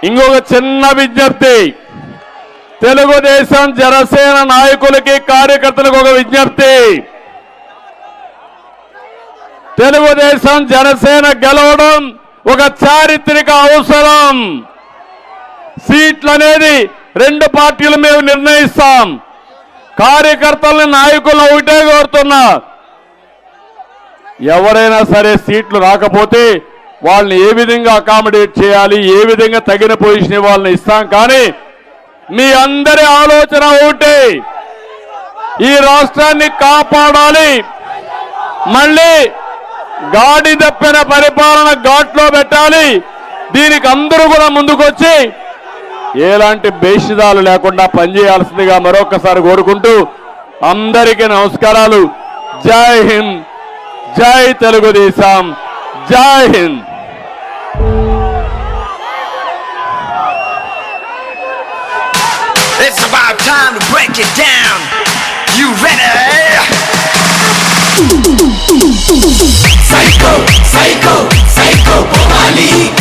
ఇంకొక చిన్న విజ్ఞప్తి, తెలుగుదేశం జనసేన నాయకులకి కార్యకర్తలకు ఒక విజ్ఞప్తి. తెలుగుదేశం జనసేన గెలవడం ఒక చారిత్రక అవసరం. సీట్లు అనేది రెండు పార్టీలు మేము నిర్ణయిస్తాం. కార్యకర్తలని నాయకులను ఒకటే కోరుతున్నా, ఎవరైనా సరే సీట్లు రాకపోతే వాళ్ళని ఏ విధంగా అకామిడేట్ చేయాలి, ఏ విధంగా తగిన పొజిషన్ వాళ్ళని ఇస్తాం. కానీ మీ అందరి ఆలోచన ఒకటే, ఈ రాష్ట్రాన్ని కాపాడాలి, మళ్ళీ గాడి తప్పిన పరిపాలన ఘాట్లో పెట్టాలి. దీనికి అందరూ కూడా ముందుకొచ్చి ఎలాంటి భేషజాలు లేకుండా పనిచేయాల్సిందిగా మరొకసారి కోరుకుంటూ అందరికీ నమస్కారాలు. జై హింద్, జై తెలుగుదేశం, జై Hind. It's about time to break it down. You ready? Psycho, psycho, psycho, Bomali.